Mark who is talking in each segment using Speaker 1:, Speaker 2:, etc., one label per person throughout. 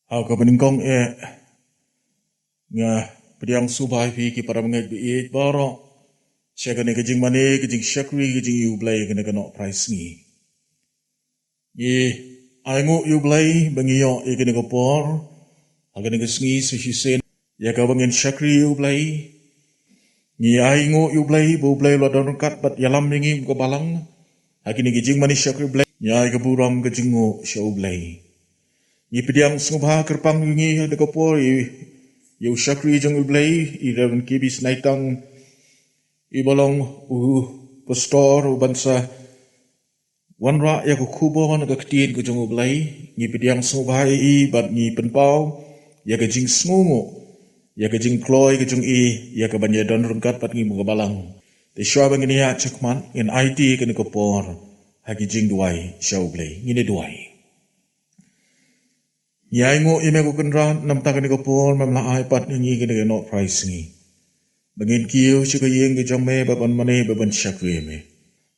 Speaker 1: Aku peningkong nga pediang subay pi ki para mengai bi barok sia kene kejing mane kejing syakri kejing yu blai kene kena price ni ye aingu yu blai bengiyo kene kopor agane kesngi sisen ya ka bangin syakri yu blai ni aingu yu blai bo blai lo don kat bat yalam ngi ko balang agine kejing mane syakri blai ya ka buram kejingu syau blai ni pediang subha kerpang ngi de kopor Yu syakri jang ublai irawan kibis naitang ibalong pastor bansa wanra ya ko kubo na kaktiin ko jang ublai ni pediang subhai bat ni penpau ya ka jing sngungu ya ka jing kloy ka jang ya ka banya don rungkat pat ngi mo balang te syabang ni ya chakman in IT ka ni kopor hagi jing duai syau ublai ni duai Yai ngo ime ko kenra nam ta kani ko por mam la iPad ni kini no price ni. Bangin kiu chika yeng ke jame baban mane baban syakwe me.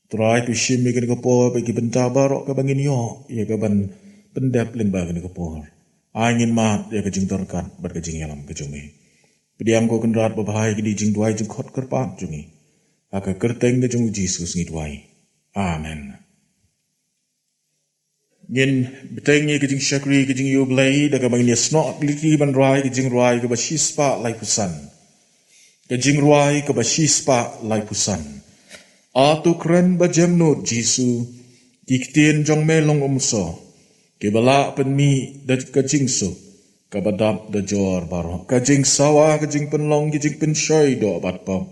Speaker 1: Try to shim me kini ko por bagi benta barok ka bangin yo ya ka ban pendap limba kini ko por. Angin mat ya ka jing terkat bat ka jing yalam ke jame. Pediam ko kenra babahai kini jing duai jing khot kerpat jungi. Aka kerteng ke jung Jesus ngi duai. Amen. Ngin betengnya kejing syakri kejing yublai daga bangin snot liki ban rai kejing rai ke bashispa lai pusan kejing rai ke bashispa lai pusan atu kren bajemnut jisu kiktien jong melong umso ke bala penmi da kejing su ke badap da jor baro kejing sawa kejing penlong kejing penshoy do bat pom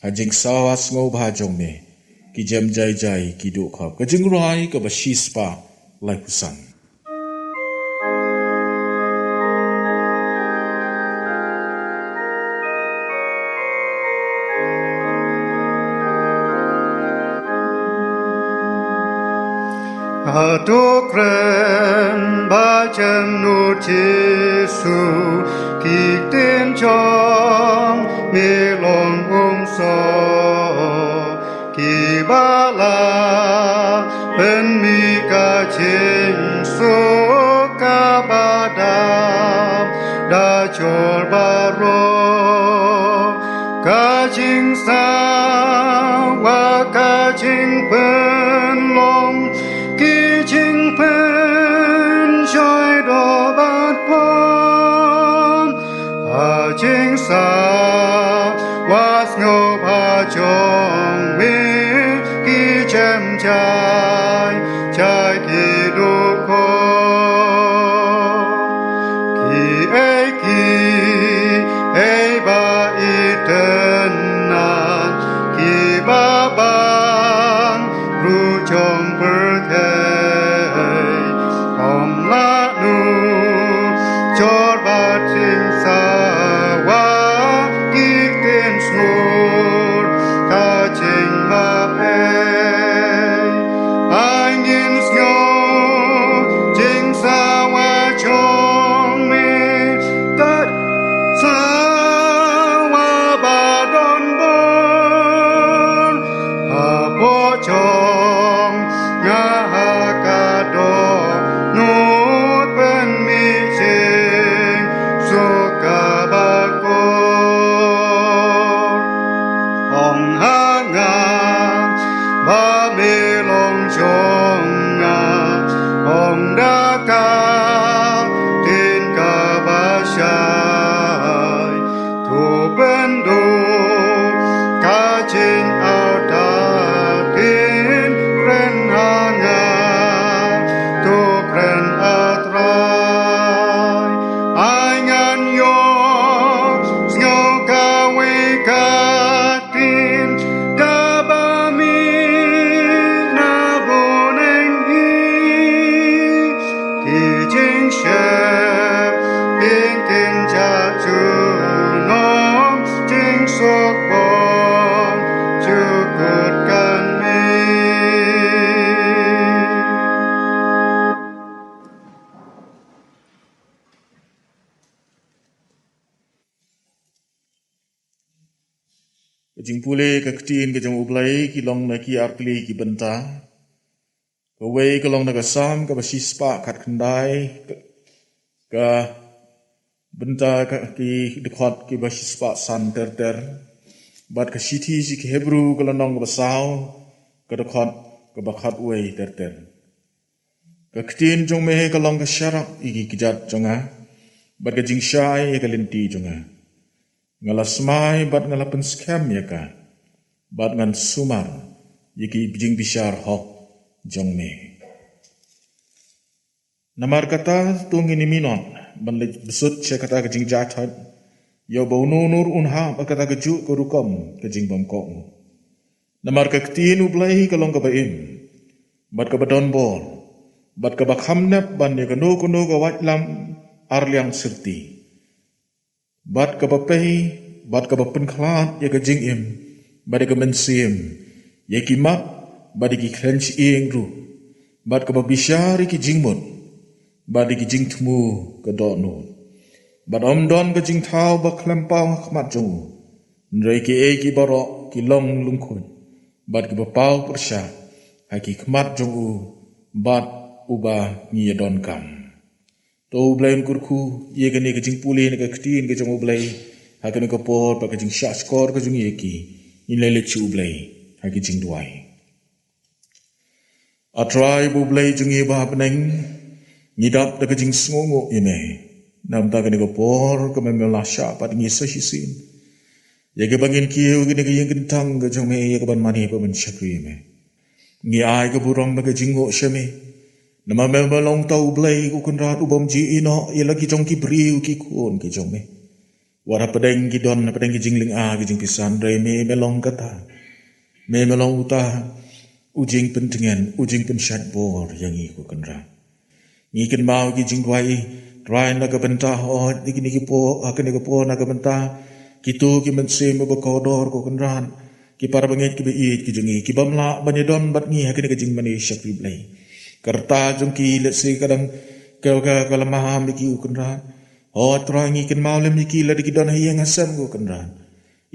Speaker 1: kejing sawa sngo bhajong me ki jem jai jai ki do khap kejing rai ke bashispa lai pusan.
Speaker 2: Adokren bacem nu Jesu kikten jong melong umso kibala penmi kacing suka badam dajor baro kacing sawa kacing penlong kicing pen joy do bat pom kacing sawa ngop hajong me kicem jai jai ki duko ki ba itenan ki babang rujong perthei om la nu jor bating sawa ki ten snur kacing mape angin snow jing sawa chong me tat sawa badon bon apo chong ngahakado nut pen mi sing suka bakor ong hanga ba me long chong nga ong daka tin ka ba shai tu bendo ka chin ao da tin ren hanga tu ren atrai ai ngan yo sngo ka we ka tin da ba mi na boneng hi ki jing she ping kin ja chu nong jing sok bon chu kut kan mi
Speaker 1: Kejing pule kaktiin kejang ublai ki long na ki arkli ki benta Kawai kalong nagasam ka basispa kat kendai ka benta ka ki dekhot ki basispa san ter bat ka siti si ki Hebrew ka lanong ka basaw ka dekhot ka bakhat wei ter ka ktin jong me ka long ka syarak iki kijat jonga bat ka jing syai ka linti jonga ngala smai bat ngala penskam ya ka bat ngan sumar yiki bijing bisyar hok jong me namar kata tung ini minon banle besut che kata ka jing jathat yo bau nur unha kata ka ju ko rukom ka jing bam ko namar ka ktin ublai ka long ka baim bat ka badon bol bat ka bakham nap ban ya ka no ka wat lam arliang sirti bat ka bapei bat ka bapen khlat ya ka jing im bat ka mensim ya ki mak bat ki krench ing ru bat ka babisyari ki jingmon bat ki jing thmu ka do no bat om don ka jing thau ba klempau khmat jong nrei ki e ki baro ki long lung khun bat ki bapau persha ha ki khmat jong u bat uba ngi don kam to blain kurku ye ka ne ka jing puli ne ka ktin ka jong blai ha ka ne ka por pa ka jing sha skor ka jong ye ki in le le chu blai ha ki jing duai a try bu blai jong ye ba pneng ni dap da ka jing sngongo ine nam ta ka ne ka por ka me la sha pa ngi sa shi sin ye ka bangin kiu ki ne ka yeng kentang ka jong me ye ka ban mani pa ban shakri me ngi ai ka burong da ka jing ngo shame nama me long tau blai ku kun rat ubom ji ino ye lagi jong ki briu ki kun ki jong me wara pedeng ki don pedeng ki jingling a ki jing pisan re me long kata me long uta ujing pentengen ujing penshat bor yang i ku kun rat ni ken mau ki jing dwai drai na ka benta ho ni ki po akan ni ko po na ka benta kitu ki mense me ba kodor ku kun rat ki para banget ki be ki jing ki bamla banedon bat ni akan ni ka jing mani shakri blai kerta jong ki let se kadang ka kalamaham ki ukendran o trangi ken maulem ki la ki don hayang asam go kendran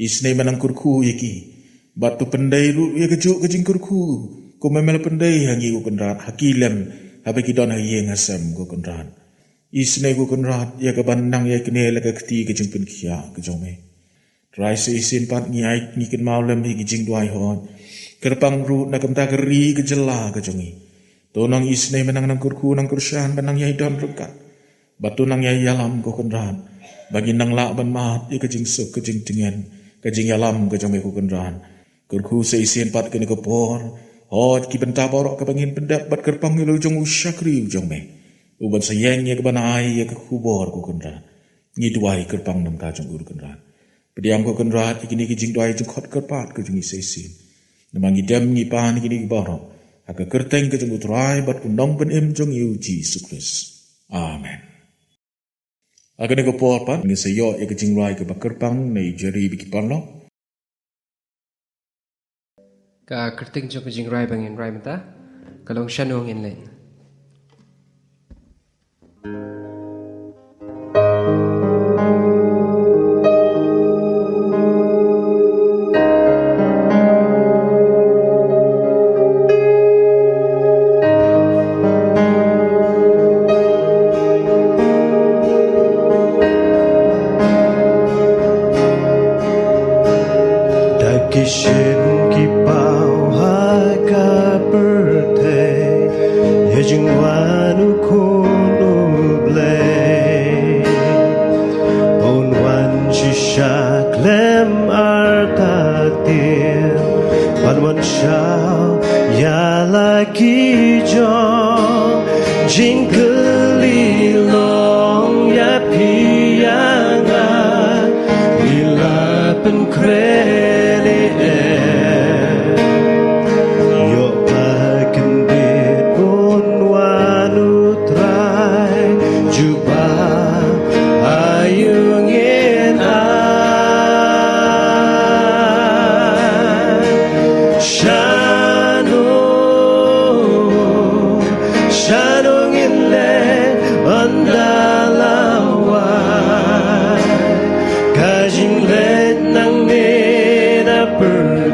Speaker 1: isne manang kurku yiki batu pendai ru ye ke juk ke jing kurku ko memel pendai hangi go kendran hakilem habe ki don hayang asam go kendran isne go kendran ye ka bandang ye kene la ka kti ke jing pen khia ke jong me trai se isin pat ni ai ni ken maulem ki jing duai hon kerpang ru na kam ta keri ke jela ke jongi tonang isne menang nang kurku nang kursian benang yai don rukat batu nang yai yalam ko kendran bagi nang la ban mat ye kajing suk kajing tingen kajing yalam ka jome ko kendran kurku se isien pat kene ko por hot ki benta borok ka bangin pendap bat kerpang lu jong usyakri jome uban sayang ye ka banai ye ka kubor ko kendran ni duai kerpang nang ka jong ur kendran pediam ko kendran ikini kajing duai jong khot kerpat ka jong se isin namangi dem ni pan ikini ki borok aka kerteng ke jong utrai bat undong pen em jong yu Jesus Christ. Amen. Aka ne ko por pan ngi se yo e ke jing rai ke bakerpang nei jeri biki panlo.
Speaker 3: Ka kerteng jong ke jing rai bangin rai mata kalong shanong in len.
Speaker 4: Kishin ki pau hai ka birthday ye jing wanu kunu blay on wan shi shaklem artatir wan wan shao ya la ki jong jingli long ya pi yang a ila pen kre bird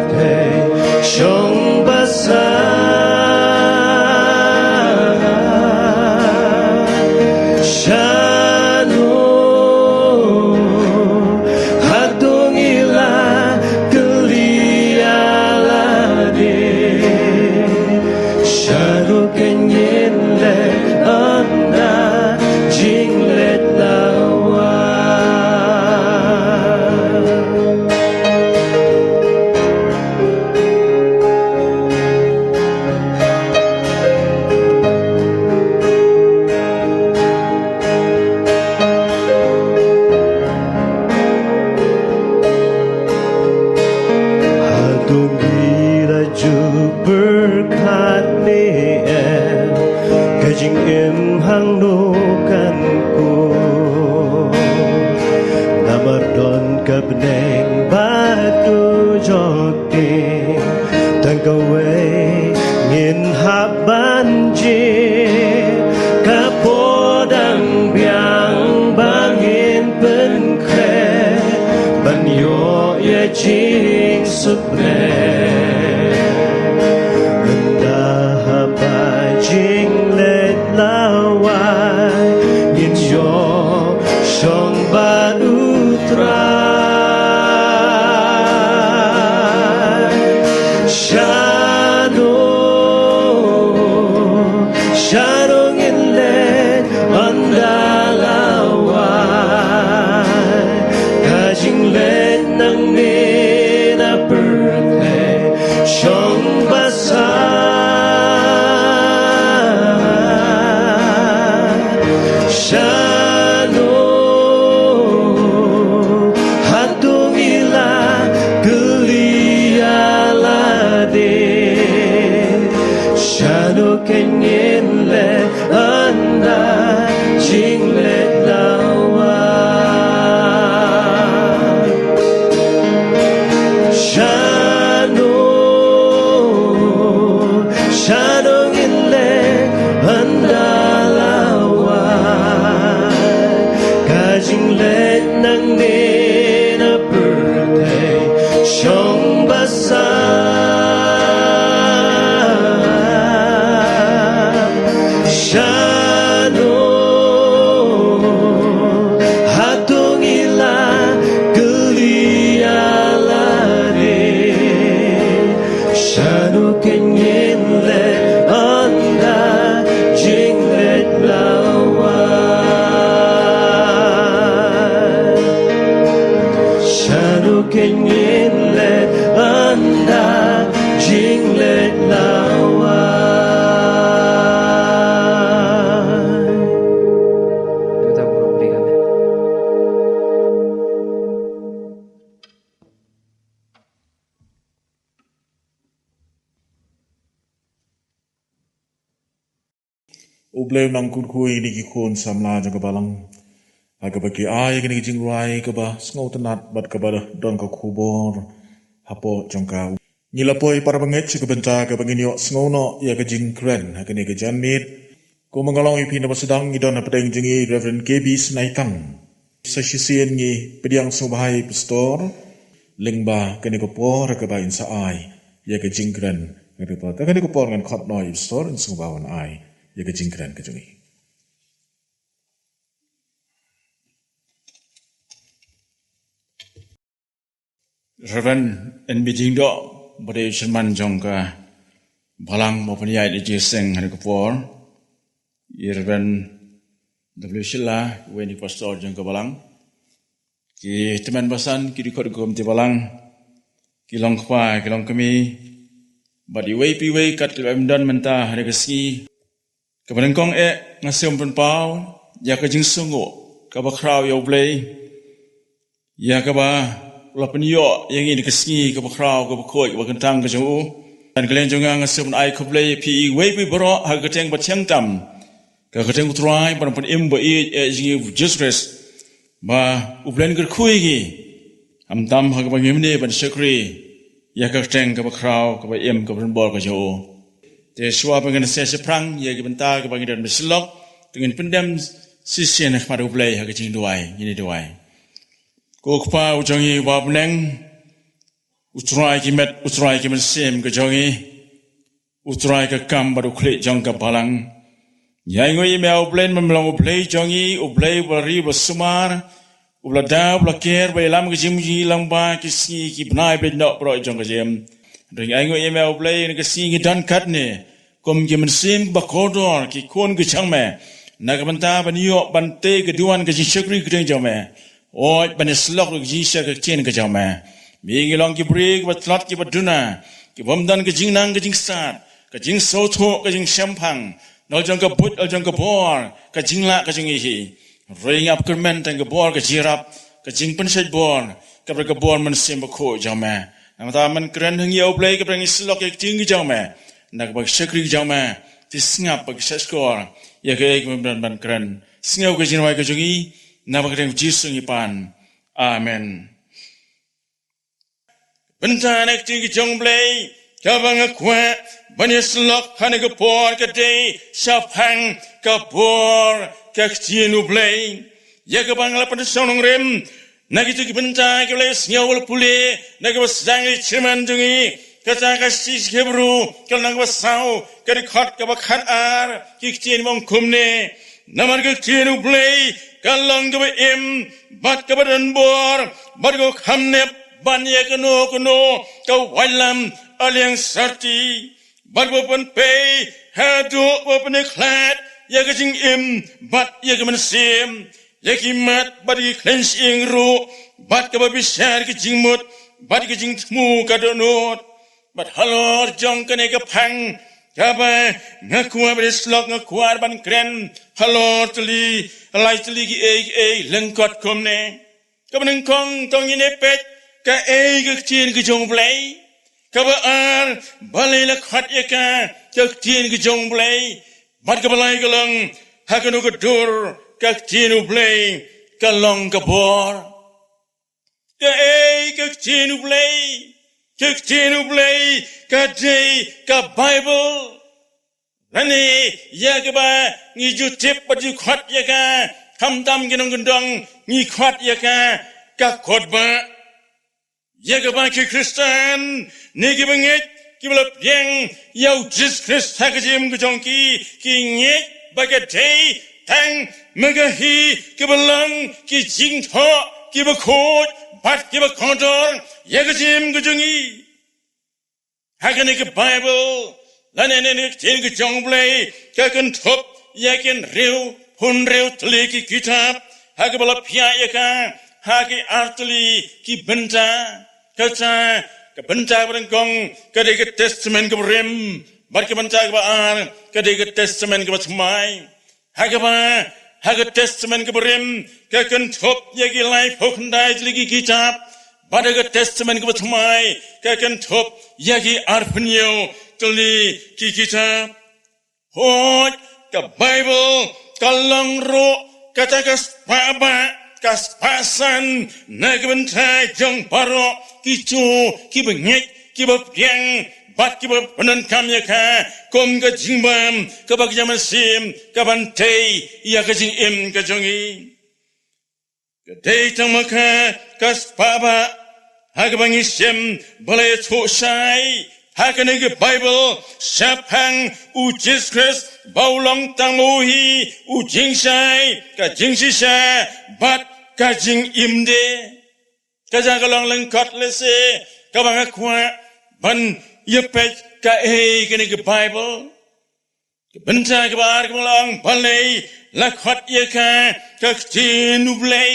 Speaker 4: hati em kajing em hang nukan ku namadon kabneng batu joting tangkawe ngin habanji kapodang biang bangin penkre banyo ye jing supne jing let lawai in yo shong ban utra shanong in let andalawai kajing let nang nina birthday shong basai Shano hatung ila geliyalade Shano kenyen le anda jing le lawa Shano ile anda Kajing let nang nina birthday shong basa Shano hatung ila geliyalare Shano kenyen let anda jing let lawa kenyin let anda jing let lawa
Speaker 3: Kita berbeli amin.
Speaker 1: Ublem nang kun kui ni ki khon samla jang balang aga bagi ai gini jing rai ka ba sngo tanat bat ka ba don ka khubor hapo jongka nilapoi para banget ka benta ka bangin yo sngo no ya ka jing kren ha ka ni ka janmit ko mangalong ipi na basedang idon na pedeng jingi Reverend KB Snaitang sa sisien ni pediang subhai pastor lingba ka ni ko por ka ba in sa ai ya ka jing kren ka ni pa ka ni ko por ngan khot noi pastor in subawan ai ya ka jing kren ka jungi
Speaker 5: Reverend en bijing do bade shman jongka balang mo paniai de jeseng hari kapor Reverend W Shila weni pastor jongka balang ki teman basan ki dikot gom ti balang ki long khwa ki long kami badi wei pi wei kat lem dan menta hari kesi kaban kong ngasom pen pau ya ka jing sungo ka ba kraw yo blay ya ka ba lapan yo yang ini kesini ke bakrau ke bakoi ke bakentang ke jauh dan kalian juga ngasih pun ai kublai pi wei pi bro ha keteng batchang tam ke keteng utrai pan pan im ba i jingi Jesus ba ublen ker kui gi am tam ha ke bangim ne ban sekri ya ke keteng ke bakrau ke ba im ke ban bol ke jauh te swa pengen se seprang ya ke benta ke bangin dan meslok dengan pendam sisien ke pada ublai ha ke jing duai ini duai Kokpa ujangi wabneng utrai kimet sem ke jangi utrai ke kam baru klik jang ke balang yang ngoi me ublen memlang ublei jangi ublei bari bersumar ubla da ubla ker be lam ke jimji lang ba kisi ki bnai be no bro jang ke jem ring ai ngoi me ublei ne ke si dan kat ne kom kimet sem ba kodor ki kon ke chang me na ke banta ban yo ban te ke duan ke jishkri ke jang me Oi baneslok jisha ke chen ke jama mi ngilong ki break bat lot ki baduna ki bomdan ke jingnang ke jingsat ke jing sotho ke jing shampang nol jang ke but al jang ke bor ke jingla ke jing hi ring up kermen tang ke bor ke jirap ke jing pensai bor ke bor men sim ko jama namata man kren hang yo play ke prang islok ke jing ke jama nak bak syakri jama tisngap bak syskor ya ke ek ban kran singau ke jinwai ke jungi na bak reng jisu ngipan amen bentanek tingi jongblei kabang kwa banyaslok hanek por ke day shapang kapor ke tienu blei ya ke bang lapan sonong rem nagi tu benta ke blei singau pule nagi basang chiman jungi kata kasih hebru kalau nang basau kari khot ke bakhan ar kikcien mong kumne namar ke tienu blei kalong ke em bat ke badan bor bat ko khamne banya keno kau walam aliang sarti bat bopan pay hadu bopan klat ya ke jing em bat ya ke mensim ya ki mat bat ki cleansing ru bat ke babisar ke jingmut bat ke jing tmu kadonot bat halor jong kene ke phang kaba ngakua beslok ngakuar ban kren halor tuli lai tuli ki ei lengkot komne kabeneng kong tong ine pet ka ei ke chin ke jong blai ka ba ar balai la khat ya ka chin ke jong blai bat ka balai galang ha ka no ka dur ka chin blai ka long ka bor ka ei ke chin blai ka day ka bible lani ya ka ba ngi ju tip ba ju khat ya ka kham tam ki nong dong ngi khat ya ka khot ba ya ka ba ki Kristen ni ki banget ki bla piang yau Jesus Christ ha ka jim ku jong ki nge ba ka day tang ma ka hi ki balang ki jing tho ki ba khot bat ki ba khondor ya ka jim ku jongi ha ka ni ki Bible lan ne tin ki jong blai ka kan thop ya ken reu hun reu tli ki kitab ha ka bala phya ya ka ha ki artli ki benta ka cha ka benta barang kong ka de ki testament ka rem bar ki benta ka ar ka de ki testament ka thmai ha ka testament ka rem ka kan thop ya ki life hokndai tli ki kitab bar ka testament ka thmai ka kan thop ya ki arphnyo tli ki kitab hot ka Bible kalang ro kata kaspaba kaspasan nagbentai jong paro kicu ki bengek ki bapiang bat ki bapanan kamya ka kom ka jingbam ka bagjaman sim ka bantay ya ka jing im ka jongi ka day tamaka kaspaba ha ka bangi sim balay thosai ha ka nege Bible sapang u Jesus Christ baulong tamuhi u jingsai ka jingsisa bat ka jing imde ka jagalong lengkot lese ka banga kwa ban yepet ka ka nege Bible ka benta ka bar ka long balai la khot ye ka tinu blai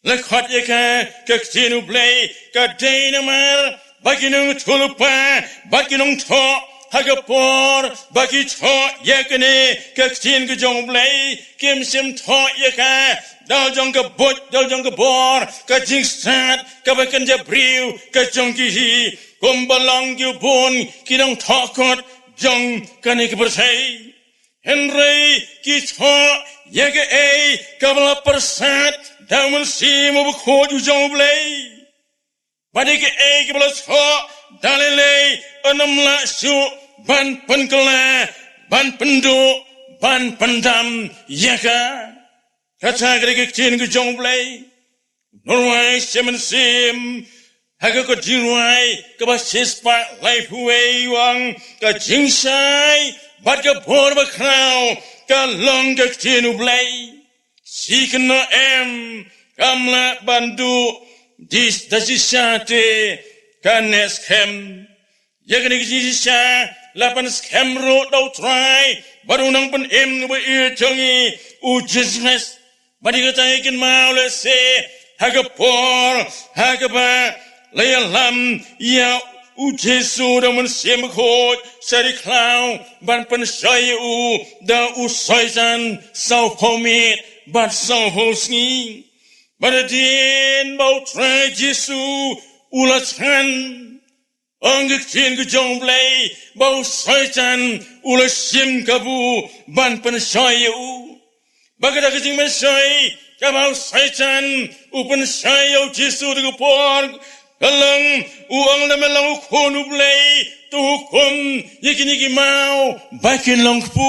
Speaker 5: la khot ye ka tinu blai ka dynamar baginong tulupa baginong tho hagapor bagi tho yakane kaktin ke jong blai kim sim tho yaka dal jong ka bot dal jong ka bor ka jing sat ka bakan ja briu ka jong ki hi kom balang yu bon kinong tho kot jong kane ke bersai henry ki tho yaka ka bala persat damun sim bu khod jong blai Badik ke belas ho dalile enam la su ban penkela ban pendu ban pendam yaka kata ke chin ke jong blai norway semen sim haga ko jinwai ke basis pa life way wang ka jingsai bat ke bor ba krau ka long ke chin blai sikna em kamla bandu dis dasisate kanes kem yagni jisha lapan kem ro dau try barunang pen em be chongi u Jesus badi kata ikin maule se hagapor hagaba layalam ya u Jesu da mun sem khot sari klau ban pen sai u da u soisan sau pomit bat sau hosni Badadin bau try Jesu ulatan Ang kecil ke jong play bau syaitan ula sim kabu ban pen syayu. Bagada kecing men syai kabau syaitan upen syayu Jesu de por kalang uang lemelang khonu play tu hukum yakini mau bakin long pu.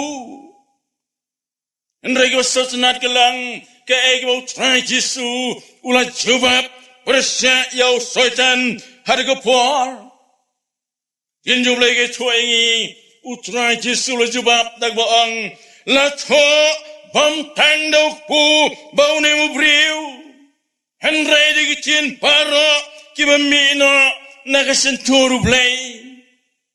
Speaker 5: Enrego sotenat kalang ke ego try Jesu ula jawab persya syaitan harga por. Injung lagi tuangi utrai Jesu le jubab dak baang la tho bam tang dok pu bau ne mu briu henrai de kitin paro ki bamino nagasen turu play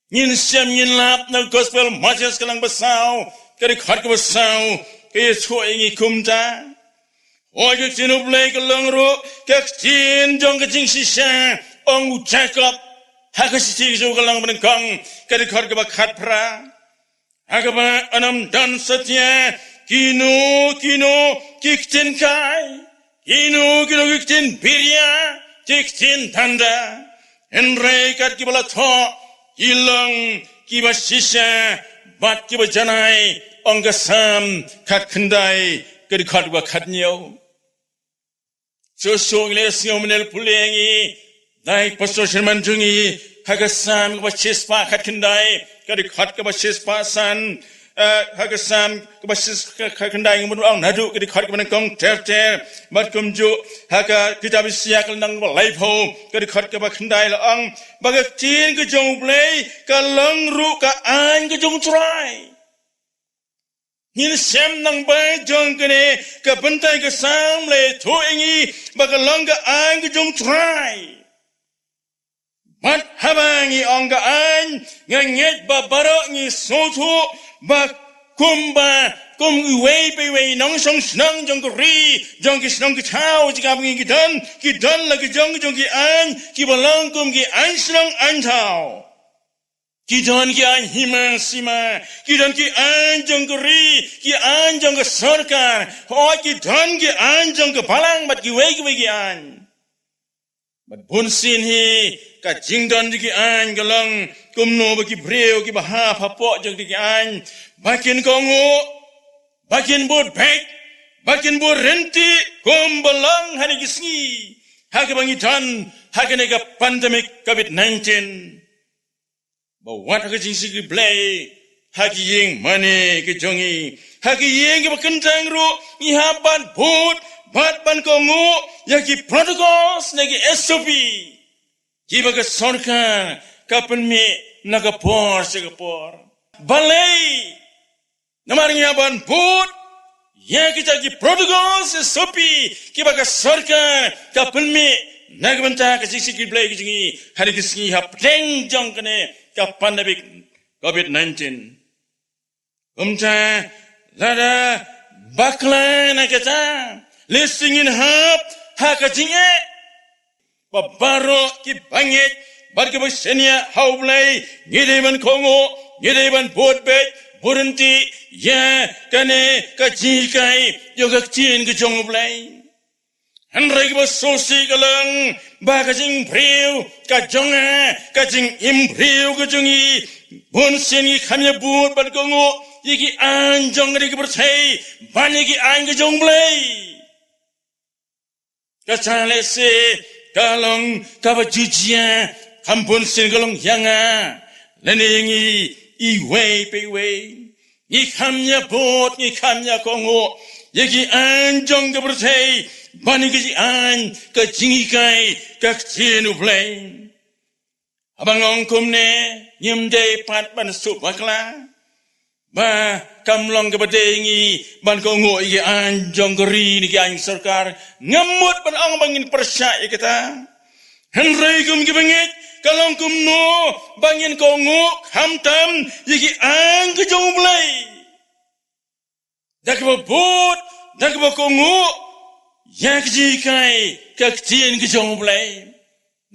Speaker 5: nin siam nin lap na gospel majas kalang basau kari khat ka basau ke tuangi kumta ojo tinu play kalang ro kak tin jong ka jing sisa ong Jacob Hakasiti jo kalang menengkang kadi khar ke bakhat pra agama anam dan satya kino kiktin kai kino kiktin birya kiktin tanda enre kat ki bala tho ilang ki ba sisa bat ki ba janai ongasam khat khandai kadi khar ba khat nyo so le siomnel pulengi Dai pastor Sherman jungi hagasam ka chispa khat kendai kadi khat ka chispa san hagasam ka chis kendai ngun ang nadu kadi khat ka kong ter mat kumju haga kitab siak nang laipo kadi khat ka kendai la ang bagak tin ka jong play ka lang ru ka an ka jong try Nin sem nang bai jong kene ka bentai ka sam le tho ingi bagalang ka an ka jong try Mat habangi angga an nganyet babaro ngi sotu ba kumba kum uwei pe nong song snang jong ri jong ki snang ki chao ji gam ngi kidan la ki jong ki an ki balang kum ki an snang an chao kidan ki an hima sima kidan ki an jong ri ki an jong sarkar ho kidan ki an jong balang bat ki wei ki an But bunsin hi ka jingdon di ki an galang kumno ba ki breu ki baha papo jog di ki an bakin kongo bakin bot bek bakin bot renti kum balang hani gisngi haka bangi tan haka nega pandemic COVID-19 ba wat haka jingsi ki blay haki ying mane ki jongi haki ying ki bakentang ro ihaban bot Bat ban kongo yaki protocols nagi SOP kiba ka sarkar kapan me nagapor segapor balai namaring yaban put yaki jagi protocols SOP kiba ka sarkar kapan me nagbanta ka siksi blai kijingi hari kisngi hap teng jong kane kapan nabik COVID-19 kumta lada bakla nakata Listingin hap hakajinge babaro ki bangit barke basenia haublai ngideban kongo ngideban bodbet burenti ya kane kajikai yoga chin ke jongblai hanrai ki basosi galang bagajing breu ka jonga kajing imbreu ke jongi bonsengi khamya bud ban kongo yiki anjong ri ki percai baniki an ke jongblai Kacale se kalong kabajujian kampun sin kalong yanga leningi iwei pewei ni kamnya bot ni kamnya kongo yegi anjong kebertai bani keji an kejingi kai kakcinu play abang ongkum ne nyemde pat ban sup bakla ba kamlong kebadengi ban kongo igi anjong geri ni ang sarkar ngamut ban ang bangin persya kita henry kum gibangit kalong kum no bangin kongo hamtam igi ang kejomblay dakba bot dakba kongo yak jikai kaktien kejomblay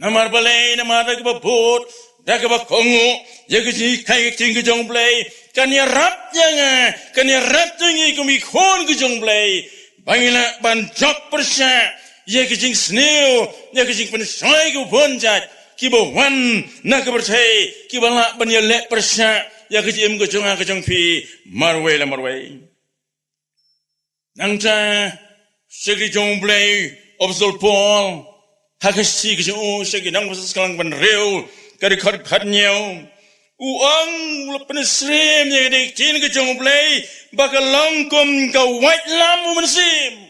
Speaker 5: namar balay namar dakba bot dakba kongo yak jikai kaktien kejomblay Kanya rap janga, kanya rap tungi kumi khon kujong blay. Bangila ban job persya, ya kejing sneo, ya kejing pensai ku bonjat. kiba wan na ka berthai kiba la banya le persya ya ke jim ke jonga ke jong phi marwe la marwe nangta segi jong blai obsol pol hakashi ke jong segi nang pas kalang ban reu ka di khat nyeu uang la penesrim ya de tin ke jong blai bakalong kom ka white lam mensim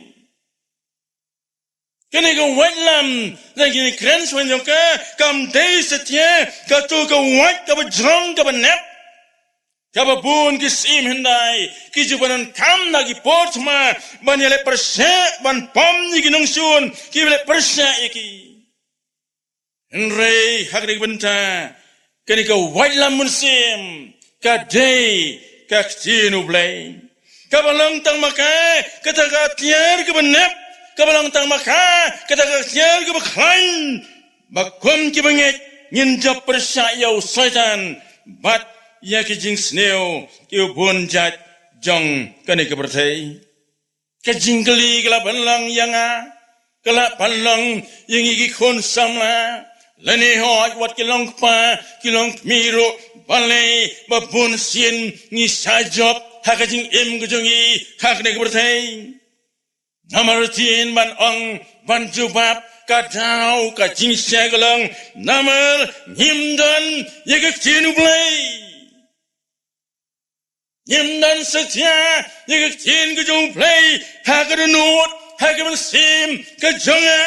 Speaker 5: kene ka white lam lagi ni kren swen jong ka kam dei setya ka tu ka white ka bajrong ka banep ka babun ki sim hendai ki jubanan kam na ki portma banyale perse ban pom ni ki nongsun ki bele perse iki enrei hakri benta kene ka white lam mensim ka dei ka tinu blai ka balang tang makai kata ka tiar ka banep kabalang tang maka kata kasial ke bakhain bakom ki banget nyinjap persayau satan bat ya ki jing sneo ki bonjat jong kane ke berthai ke jingli kala balang yanga kala balang yang igi khon samla lani hot wat ki long pa ki long miro balai babun sin ni sajop hakajing em gujongi hakne ke berthai Namar tin ban ong ban jubab kadau ka jing segalang namar himdan yegak tinu blai himdan setya yegak tin ka jong blai hakadanut hakaban sim ka jonga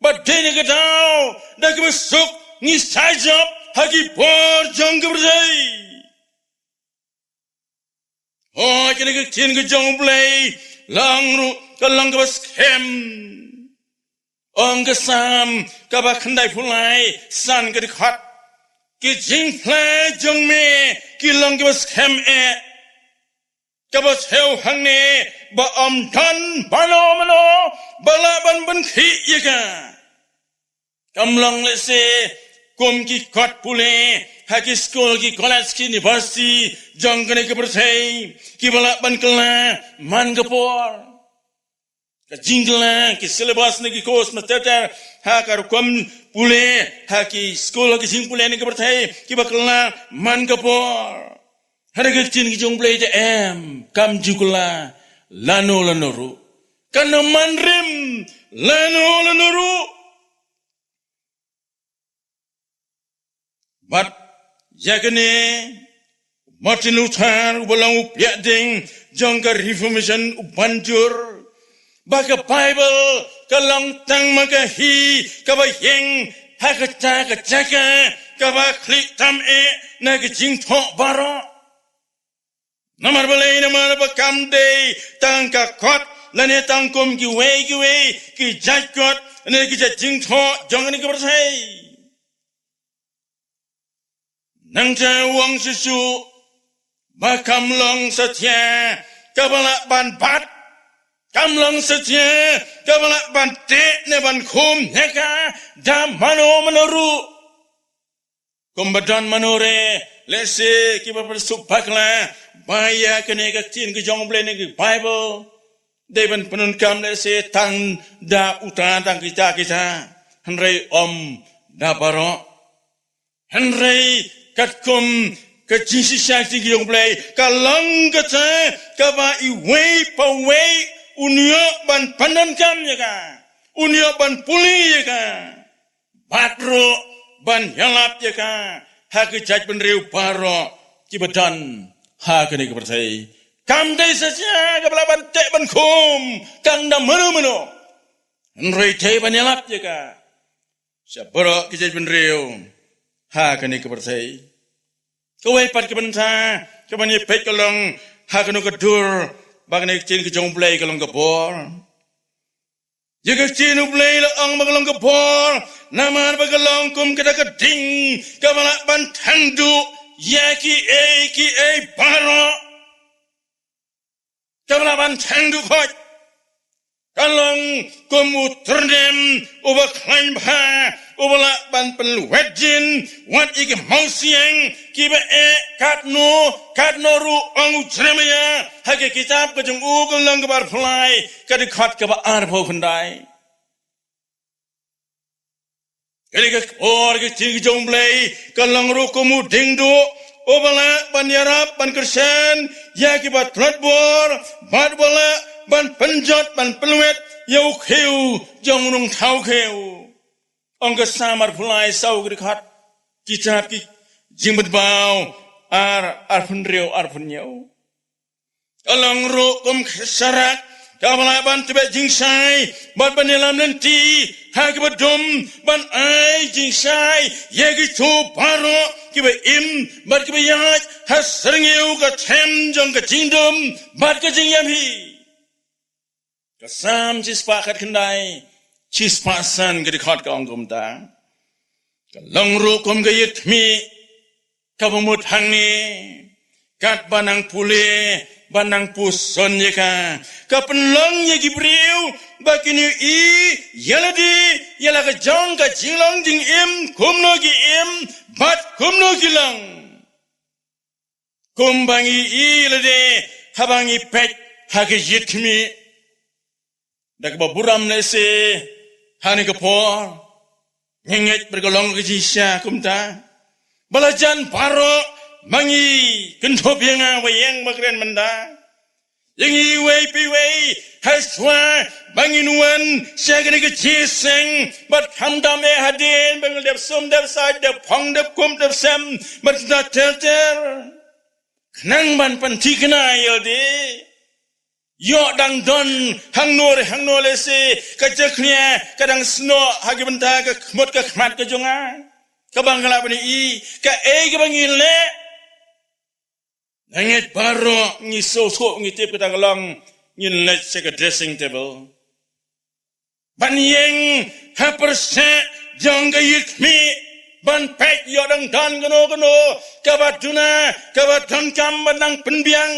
Speaker 5: badene ka dau dak besuk ni sajab hagi por jong ka berdai oh kene ka tin ka jong blai langru kalang kabas kem ong kesam kabak kendai pulai san kedikhat ki jing play jong me ki lang kabas kem kabas heu hang ne ba dan bano mano balaban ban khi yaka kamlang le se kom ki khat pule haki school ki college ki university jong kane ke berthai ki balaban kala man kapor ka jingla ki syllabus ne ki course master ha kar kom pule ha ki school ki jing pule ne ki berthai ki bakla man kapor hare ke tin ki jong play de em kam jukla lano lanoru kana manrim lano lanoru but yakane Martin Luther ubalang upiading jongka reformation ubanjur baka Bible kalang tang magahi kabayeng hakata kacaka kabaklik tam nagajing thok baro namar balay namar bakam day tang kakot lane tang kom ki way ki jakot nagi jing thok jongani kabarsai nangja wang susu bakam long satya kabala ban bat kamlang satya kabala ban te ne ban khum neka da mano manoru kombadan manore lese ki babar subakla baya kene ka tin ki jong ble ne ki bible deban penun kam lese tang da utan tang kita hanrei om da baro hanrei katkum ka jinsi syakti ki jong ble kalang kata kaba iwe pa we unio ban pandan kam ya ka unio ban puli ya ka batro ban yalap ya ka hak jaj ban riu baro ki badan ha ka ni ka percaya kam dai saja ka ban te ban khum kang da mano nrei te ban yalap ya ka sabaro ki jaj ban riu ha ka ni ka percaya kowe pat ka ban tha ka ban ye pet ka long ha ka no ka dur bagane chin ke jong play kalong ka bor Jaga chin play la ang magalong ka bor naman bagalong kum kada ka ding kamala ban thandu yaki a baro kamala ban thandu khoj kalong kum utrnem uba klaim ba ubala ban pen wedjin wat ik mausieng kiba katno ru angu tremaya hage kitab ka jung ugul lang bar fly ka de khat ka ba ar pho khandai Ketika orang kecil jomblay kalang rukumu dingdu obala ban yarap ban kersen ya kibat tlatbor bad bola ban penjot ban peluet yau kheu jongrung thau kheu ongka samar phulai sau grikat kicap ki jimbat bau ar phunreu ar phunyau alang rukum sarak kabala ban tebe jingsai ban banelam lenti hakibat dum ban ai jingsai yegi tu paro kiba im ban kiba yaj hasringeu ka them jong ka jingdum ban ka jingyam hi ka sam jispa khat khandai chispa san ka dikhat ka ongkum ta ka langru kum ka yitmi ka bumut hangni kat banang pule banang puson yeka kapenlang ye gibriu bakini I yaladi yalaga jong ka jinglang ding im kumno gi im bat kumno gilang kumbangi I lade habangi pet hage yitmi dak ba buram ne se hani ka por ngenget bergolong ke jisya kumta balajan paro mangi kenthop yang wayang magren manda yangi way pi way haswa banginuan sagane ke jiseng but hamdam e hadin bangal dep sum dep side dep phong dep kum dep sam but not ter knang ban panti kana yode yo dang don hang nor se ka jaknya kadang sno hagi benta ka khmot ka khmat ka jonga ka bangala bani I ka e ka bangil le Angit baro ngi so ngi tip kita galang ngi let seka dressing table. Ban yeng haperse jong ga yikmi ban pek yodang dan gano kabatuna kabatan kam banang penbiang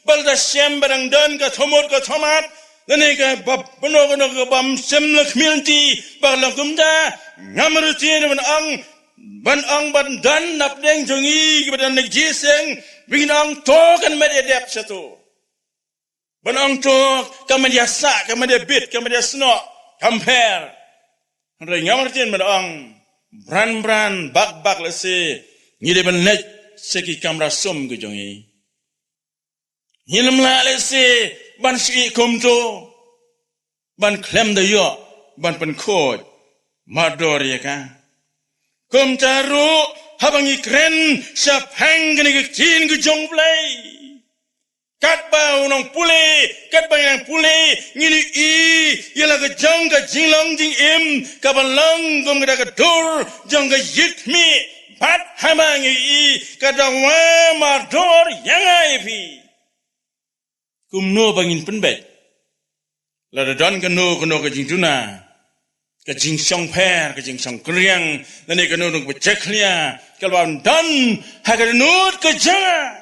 Speaker 5: balda syam badang dan ka thomot ka thomat lane ka bab bano ka bam sem lakmilti balang kumda ngamruti ban ang ban dan napdeng jongi badan nek jiseng binang to kan media dep satu banang to kan media sa kan media bit kan media sno compare re ngamrutin badang bran bak lese ngide ban nek seki kamera sum ge jongi hinam la lese ban si kumto ban klem de yo ban pen khoj mador ya ka kum taru habangi kren sa phang gani ke chin ke jong play kat ba unong pule kat ba yang pule ngini I yala ke jong ka jinglong jing im ka ban long gum ka dur jong ka yitmi bat habangi I ka da wa ma dor yang ai phi kum no bangin penbet la da don ka no ka jing tuna ka jing song per ka jing song kriang nane ka no ka cheklia kalwan dan ha ka no ka janga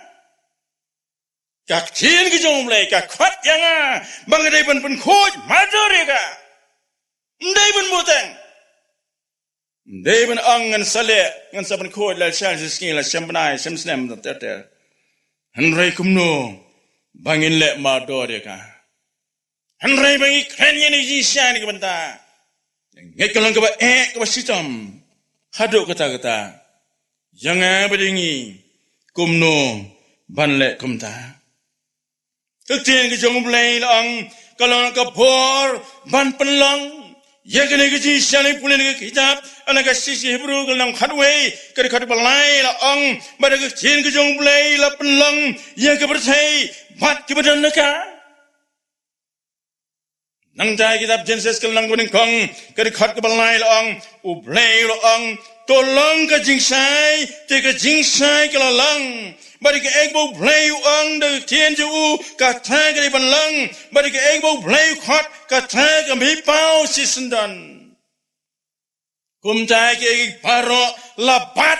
Speaker 5: ka chin ka jong le ka khat yang bang dai ban khoj ma dore ka ndai ban mutang ndai ban angan sale ngan sa ban khoj la shan skin la shamnai shamsnem ter hanrai kumno bangin le ma dore ka hanrai bangi kren ni ji shan ka banta ngai kalang ka ba ka ba sitam hado kata jangan beringi kumno banle kumta Tuktian ke jong blai lang kalang ka por ban penlang ya kene ke ji syane pulen ke kitab ana ka sisi hebru kalang khatwei ke khat balai la ang bada ke jin ke jong blai la penlang ya ke berthai bat ke badan ka nang dai kitab Genesis kalang kuning kong ke khat ke balai la ang u blai la ang tolong ke jingsai te ke jingsai ke lang bari ke ek bo blai ang de tien ju ka tha ke ban lang bari ke ek bo blai khat ka tha ke mi pau si sendan kum tai ke paro la bat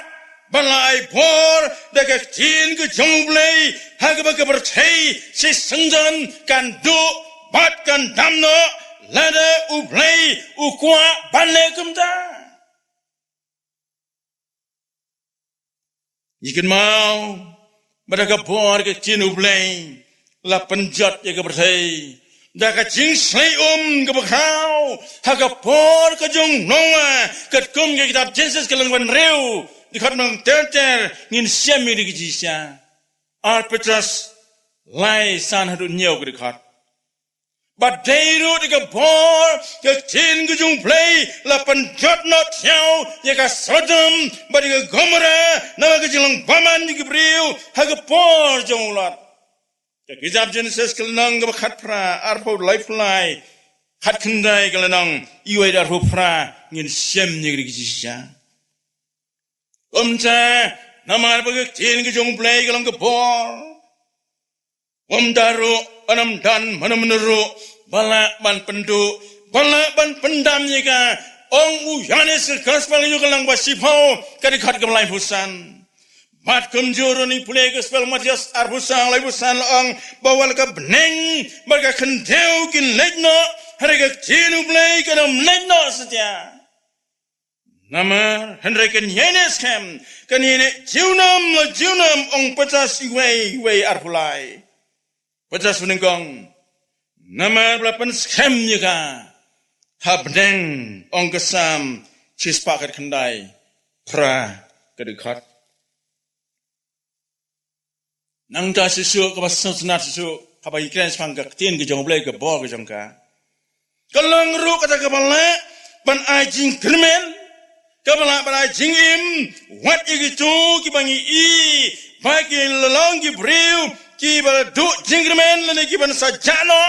Speaker 5: balai por de ke tien ke jong blai ha ke ba ke ber thai si sendan kan du bat kan damno lada u blai u kwa ban le kum ta ikan mau Bada ka por ke chin ublay la penjat ya ke berthai dah ka jing slay ke bakau haga por ka jong nonga kat kum ke kitab Genesis ke langwan reu dikhat nang ter ngin siami di kisya ar Petrus lai san hadu nyau ke dikhat but they wrote the bor the tin gujung play la panjat not tiao ya ka Sodom but the Gomorrah na ka jilang baman ni gibriu haga por jong lot the kitab Genesis kelenang ka khat pra arpo life lie khat kendai kelenang iwai dar pra ngin sem ni gi kisya omta namar ba tin gujung play kelang ka bor daru anam dan manamnuru bala ban pendu bala ban pendam ka ong u yanes gospel yu kalang basipau kadi khat gamlai busan mat kumjuru ni pule gospel Matius arbusang lai busan ong bawal ka beneng barka khendeu kin legno harga tinu play kadam legno saja nama henrekan yanes kem kanine junam ong patas iwei arpulai Pajas menengkong nama belapan scam juga habdeng ong kesam cispakat kendai pra kedekat nang ta susu ke pasal senat susu apa iklan sepangka ketien ke jong blai ke bol ke jongka kelang ru kata kepala ban ajing kermen kepala ban ajing im wat igitu kibangi i bagi lelong gibriu ki ba du jingremen le ki ban sajano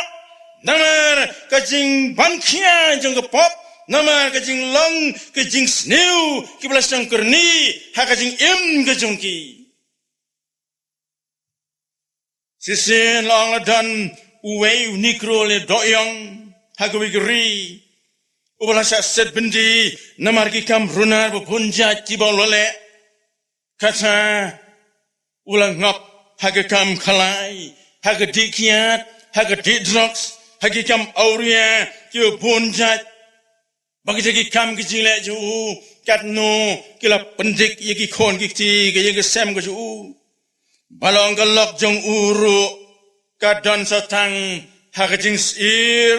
Speaker 5: namar ka jing ban khia jong ka pop namar ka jing long ka jing snew ki bla sang kerni ha ka jing im ka jong ki sisen long la dan uwe nikro le doyong ha ka wigri ubala sa set bindi namar ki kam runar bu punja ki ba lole kata ulang ngap haga kam khalai haga dikiat haga drugs haga kam auria ki bonjat bagi jagi kam ki jile ju katno kila pendik yaki khon ki ti ke yeng sem ko ju balong ka lok jong uru ka don satang haga jing sir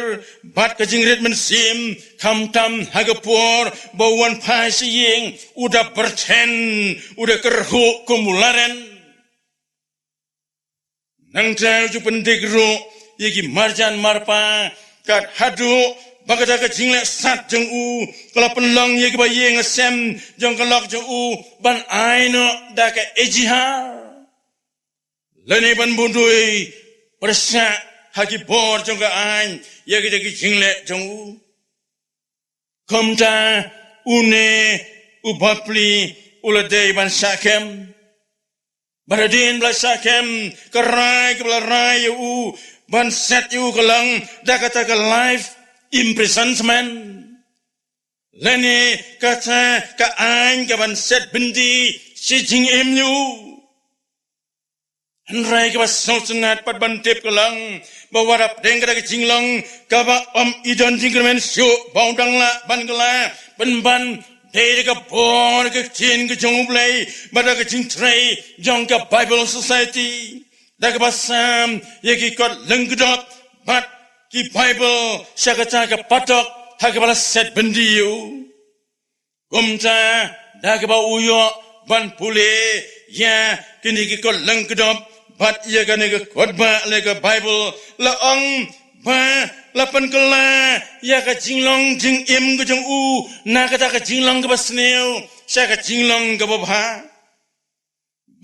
Speaker 5: bat ka jing ritmen sim kam tam haga por bawan pai siyeng udah berten udah kerhu kumularen nang jauh ju pendik ro yegi marjan marpa kat hadu bagada ka jingle sat jeng u kala penlang yegi ba yeng sem jong kalok jeng u ban aino da ka ejihar lene ban bundui persa hagi bor jong ka ain yegi dagi jingle jeng u komta une ubapli uladei ban sakem Baradin belasakem kerai kebelarai u ban set u kelang dah kata ke life imprisonment lene kata ke ain ke ban set bendi si jing emyu henrai ke bas sengat pat ban tip kelang bawarap deng kata ke jinglang kaba idon jingremen syu baudang la ban kela ban Dari ke bor ke tin ke jong blai bada ke jing trai jong ke Bible Society da ke basam ye ki kot lengdot bat ki Bible syakata ke patok ha ke bala set bendiu kumta da ke ba uyo ban pule ya kini ki kot lengdot bat ye ke ne ke khotba le ke Bible la ong ba lapan kela ya ka jinglong jing im ke jong u na kata ka jinglong ke basneu sya ka jinglong ke babha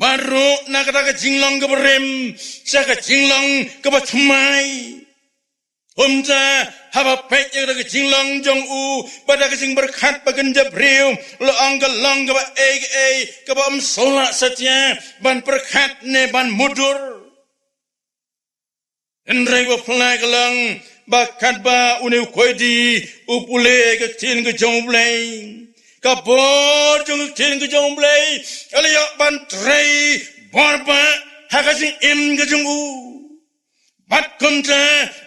Speaker 5: baru na kata ka jinglong ke berem sya ka jinglong ke bathmai umta haba pek ya ka jinglong jong u pada ka jing berkhat bagan jabreu lo anggal long ke ba ke ba sola satya ban berkhat ne ban mudur Enrai ba flag lang bakat ba uni koidi upule ke tin ke jomblay kabor jong tin ke jomblay aliya ban trai barba hakasing im ke jongu bat kumta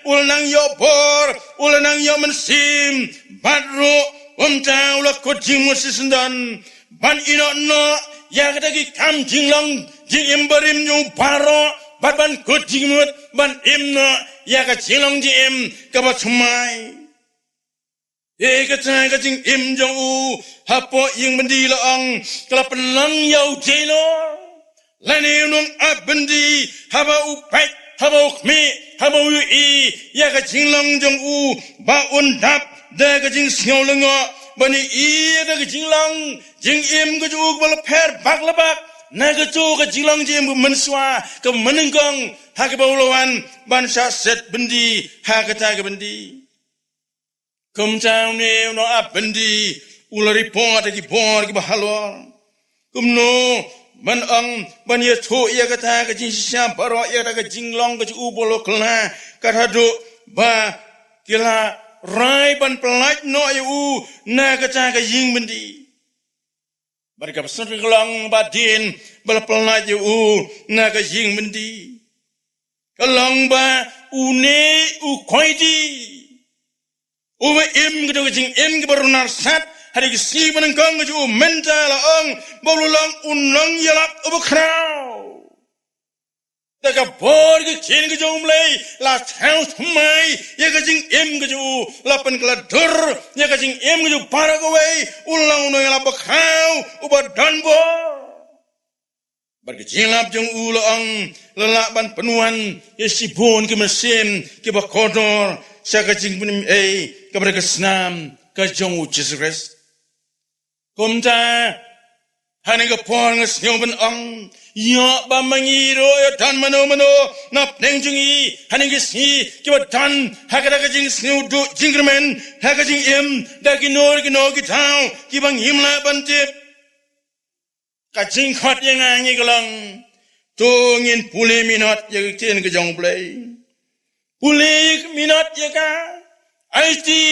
Speaker 5: ulanang yo bor ulanang yo mensim batro umta ula kojing musisendan ban ino no ya kadagi kam jinglang jing imbarim nyu baro bat ban kojing mut ban imno ยากะจิงลองจิเอ็มกะบะทำไมเอกใจกะจิงเอ็มจงอูฮับปอยิงบันดีละอังกลับเป็นลังยาวเจโลและเนวนงอับบันดีฮับอูไปฮับอูขมีฮับอูอียากะจิงลองจงอูบาอุนดับเดกะจิงเสียวละงอบันอีเดกะจิงลังจิงเอ็มกะจูกบะละแพรบักละบักนากะจูกะจิงลังจิเอ็มกะมันสวากะมันงกงฮากะบาวละวันบันชาเซตบันดีฮากะตากะบันดีคุมจาวเนวnoอับบันดีอุลริปอตะกิปอตะกิบะฮัลวาคุมโนมันอังบันเยโทเยกะตากะจิงชาบะรอเยกะตากะจิงลองกะจูบโลกลากะทะดุบากิลาไรบันปลายน้อยอูนากะจากะยิงบันดีบัดกับสันกลังบาดินบัลปลายอูนากะยิงบันดีกลังบาอูเนอูคอยดีอูเวเอ็มกะจิงเอ็มกะบรุนาสัตฮะดิกซีบันกังกะจูเมนตาละอังบ่ลุลังอุนลังยะลับอุบคราวแต่กับพอที่เขียนก็จงเลยลาเท้าทำไมยังก็จิงเอ็มก็จูลาเป็นกระดรยังก็จิงเอ็มก็จูปาระก็ไว้อุลังหน่อยลาบข้าวอุบดันบ่บัดก็จิงลาบจงอุลังละบันปนวันยสิบนก็มาเซมก็บักคอดอร์สักก็จิงเป็นก็บัดก็สนามก็จงอุจิสเรสกุมตาฮันก็พอก็เสียวเป็นอังยาบามังอีโรยทันมโนนับเน่งจุงอีฮันก็สีก็ว่าทันฮักก็จิงเสียวดูจิงกระเมนฮักก็จิงเอ็มได้กินโนกิเท้ากิบังหิมละบันเจ็บก็จิงขัดยังไงนี่ก็ลังตัวเงินผู้เลมินัดยังเทียนก็จงเปลยผู้เลมินัดยังกะไอที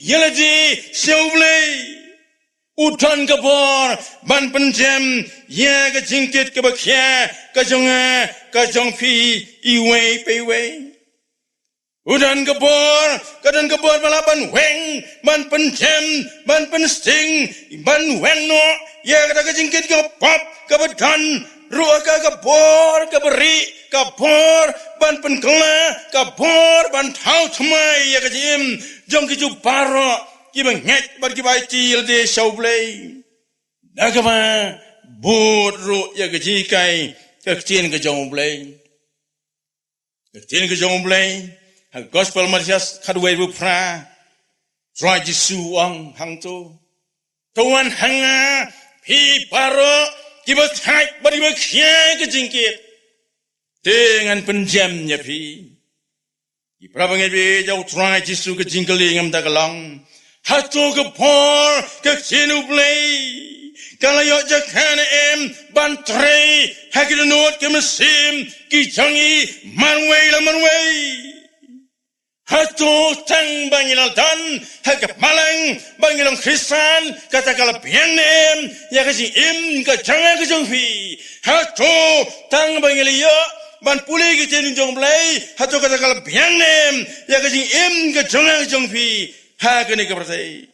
Speaker 5: เยลจีเสียวเปลยอุทันกบอร์บันปัญจมยากะจิงกิดกะบะแค่กะจงฟีอีเวไปเวอุทันกบอร์มาลาบันเวงบันปัญจมบันปันสติงบันเวงโนยากะจิงกิดกะปับกะบะทันรัวกะบอร์กะบริกะบอร์บันปันกลากะบอร์บันเท้าทำไมยากะจิมจงกิจูปาระกิบังเงบัดกิบายจีลเดชาวเบลนักมาบูดรุยากจีไกกักเทียนกจงเบลกักเทียนกจงเบลฮักกอสเปลมาริอัสขัดเวรุพระทรายจิสูอังหังโตตะวันหังอาพี่ปาระกิบัดไทยบัดกิบัดเขียกจิงเกตเตงันเป็นเจมยาพี่อีพระบังเอิญเจ้าทรายจิสูกจิงกลีงามตะกลังฮัตโตกพอร์กักเชนุเบลกาลยอจักแคนเอ็มบันเทรฮักกิโนดกัมซิมกิจังอีมันเวละมันเวฮัตโตทังบังยิลดันฮักกับมาลังบังยิลคริสตันกาตะกาลเบียงเนมยากจิเอ็มกะจังกะจงฟีฮัตโตทังบังยิลยอบันปุเลกิเจนิจงเบลฮัตโตกาตะกาลเบียงเนมยากจิเอ็มกะจังกะจงฟีHak ni kepercayaan.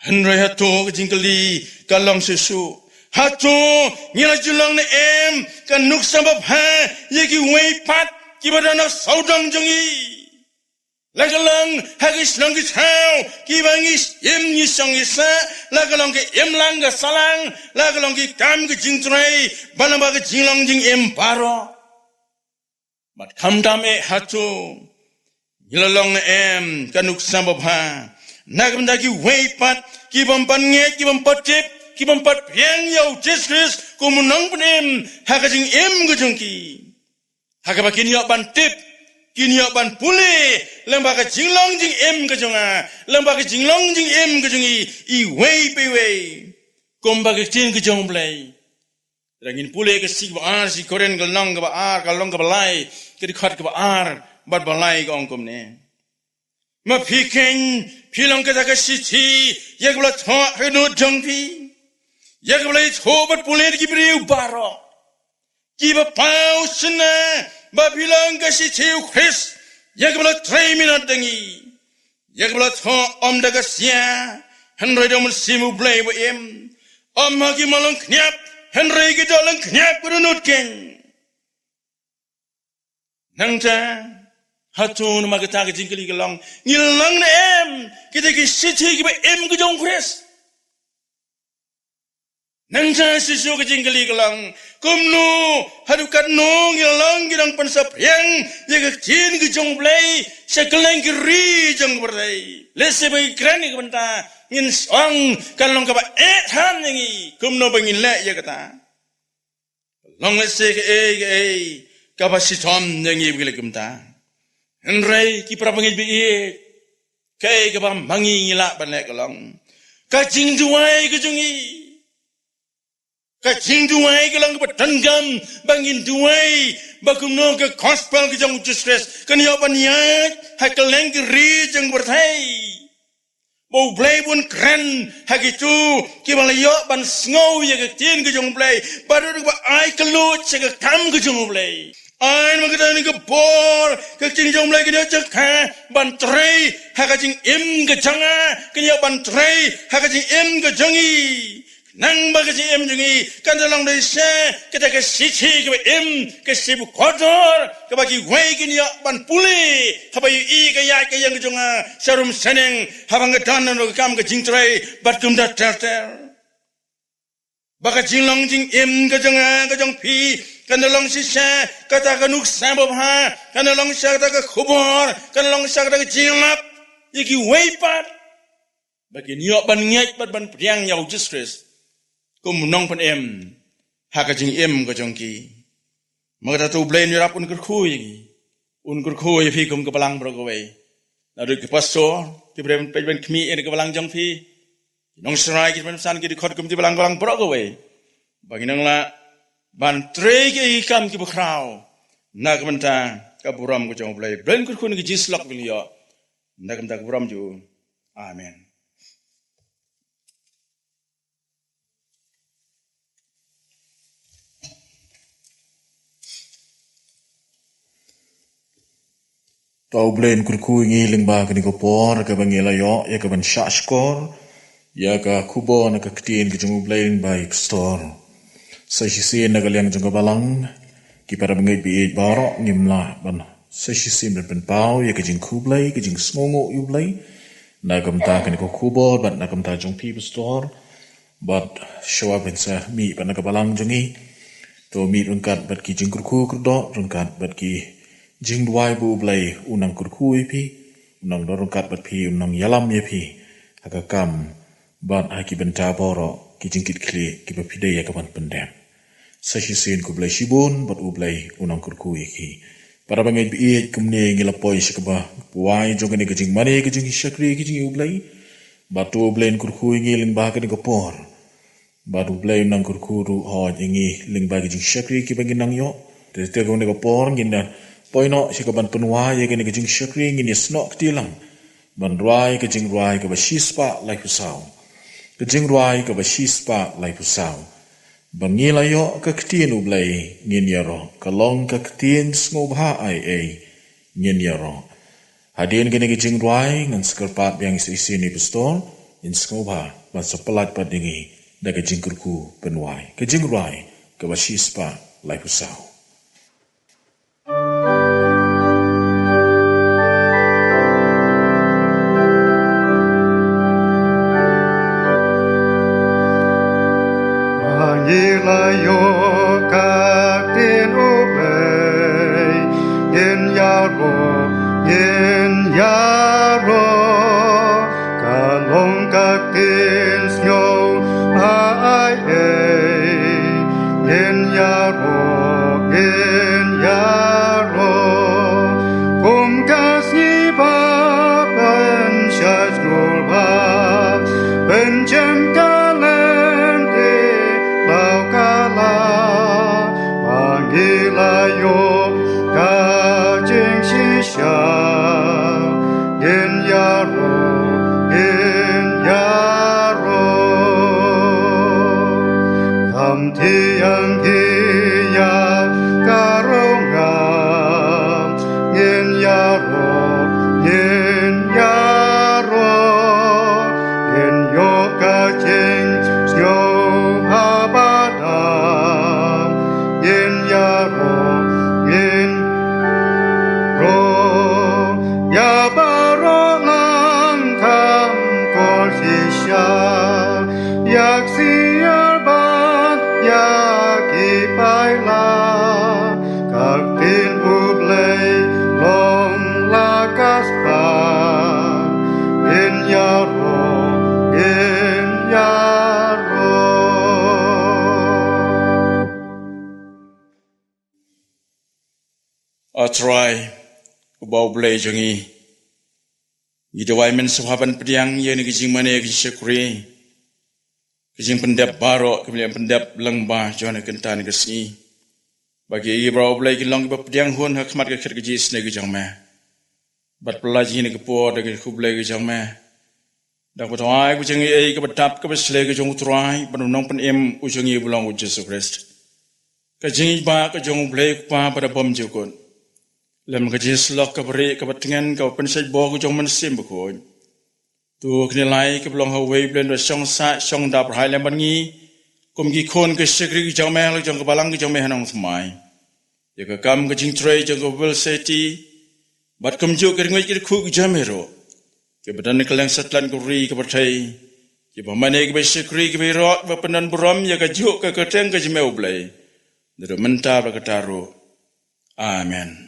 Speaker 5: Henry hatu kejingkeli kalong susu. Hatu ngila julang ni kanuk sabab yaki weipat kibadana saudang jongi. Lagalang hagis nangis hau kibangis ni sangisa lagalang ke lang ke salang lagalang ke kam ke jingtrai banaba ke jinglang jing paro. Mat kamdam hatu Yilalong na kanuk sambab Nagamdagi weipat kibampan nge kibampat tip kibampat piang yau Jesus kumunang penem hakajing gejengki hakabakin yau ban tip kini yau ban pule lembaga jinglong jing gejonga lembaga jinglong jing gejongi I wei pe wei kombaga tin gejong blai rangin pule ke si ba si koren galong ke ba galong ke balai ke dikhat ke ba bad balai gong kom ne ma phiken philong ka ka si thi yagla tho henu jong phi yagla tho bat pulet ki briu baro ki ba pau sna ba philong ka si thi chris yagla 3 minute dangi yagla tho om daga sia henry dom simu blai ba om ma ki malong knyap henry ki dolong knyap ku nut ken nang cha hatun magata ke jingkali gelong ngilang na em kita ki sithi ki ba em ke jong kres nang cha sisu ke jingkali gelong kumnu hadukat no ngilang gidang pansap yang ye ke jin ke jong blai sekeleng ki ri jong berdai lese bagi krani ke benta ngin song kalong ka ba han ngi kumnu bangin la ye kata long lese ke kapasitom ngi bigile kumta Enrai ki prabangil bi kai ka bang mangi ngila banlek long ka jing duai ka jungi ka jing duai ka long ka tanggam bangin duai bakum no ka gospel ka jong distress kan yo banyat hakaleng ki ri jang berthai bau blai bun kran hagitu ki balayo ban sngau ye ka tin ka jong blai baru ba ai ka lu che ka kam ka jong blai Ain magkita ni kapor, kakcing jong mulai kanya cakha, bantray, hakacing im kacanga, kanya bantray, hakacing im kacangi, nang bagacing im jungi, kanda lang day siya, kita kasichi kaba im, kasibu kotor, kabaki way kanya banpuli, habayu i kaya kayang kacanga, sarum seneng, habang katanan o kam kacing tray, batkum dat ter. Bagacing lang jing im kacanga, kacang pi, kanalong sisa kata kanuk sabab ha kanalong sa kata kubor kanalong sa kata jilap iki weipat bagi niok ban ngait ban priang yau distress kum nong pan em ha ka jing em ka jongki magata tu blain yap un kur phi kum ka balang bro ko wei na ru ki paso ki brem pe ben khmi en ka balang jong phi nong srai ki ben san ki di khot kum ti balang bro ko wei bagi nang la ban trei ke ikam ki bukrau nak menta ka buram ko jong blai blen kur kun ki jislak bilio nak menta buram ju amen
Speaker 1: tau blen kur ku ngi ling ba ka ni ko por ka bangela yo ya ka ban sha skor ya ka kubo na ka ktin ki jong blai ba store sa sisi na galyang jong balang ki para bangai bi baro ngimla ban sa sisi ben pau ya kajing kublai kajing sngongo yublai na kamta kan ko kubo ban na kamta jong pi store but show up in sa mi ban na balang jongi to mi rungkat bat ki jing kurku kurdo rungkat bat ki jing duai bu blai unang kurku pi unang do rungkat bat pi unang yalam ye pi akakam ban aki benta boro ki jingkit kli ki bapide ya kapan pendem sasisin ku blai shibun bat u blai unang kurku iki para bangai bi kumne ngila poi shikba puai jogane ke jing mane ke jing shakri ke jing u blai batu blai kurku ngilin ba ke ko por batu blai unang kurku ru ho jingi ling ba ke jing shakri ki bangin nang yo te ko ne ko por nginda poino shikaban punwa ye ke jing shakri ngini snok tilang ban ruai ke jing ruai ke ba shispa lai pusau ke jing ruai ke ba shispa lai pusau bangila yo ka ktien ublay ngin yaro kalong ka ktien snobha ai ngin yaro hadin gini ke jing ruai ngan skarpat yang isi ni pistol in snobha ban sapalat padingi da ke jing kurku penwai ke jing ruai ke ba shispa lai pusau
Speaker 2: Ilayo kaktin ubay yen yaro kalong kaktin snow ay yen yaro kum kasi ba ben shaj gulba ben jem Ilayo kajing shisha yen yaro kam tiang hiya karonga yen yaro yen yo kajing syo habada เ
Speaker 5: Atrai ubau blay jangi gidawai men sahaban pediang ye ni kijing mane kisyakri kijing pendap baro kemudian pendap lengba jona kentan kesni bagi ibau blay kilong ibau pediang hun hakmat ke kerjis ne kijang me bat pelaji ni kepo de kublay kijang me dak patoi kujangi ke bedap ke besle ke jong utrai penunong penem ujangi bulang Yesus Kristus kajing ba ke jong blay pa pada bom jukun lem kajis lok ke beri ke batengan ke pensai bo ke jong mensim bekoi tu kenilai ke belong hawe blen do song sa song dap hai lem bangi kum gi khon ke sekri ke jong meh jong ke balang ke jong meh hanong smai ya ke kam ke jing trei jong ke wel seti bat kum ju ke ngoi ke khu ke jamero ke badan ke lang satlan ke ri ke batai ke bamane ke sekri ke ro ba penan brom ya ke ju ke teng ke jemeu blai de menta ba ke taru amen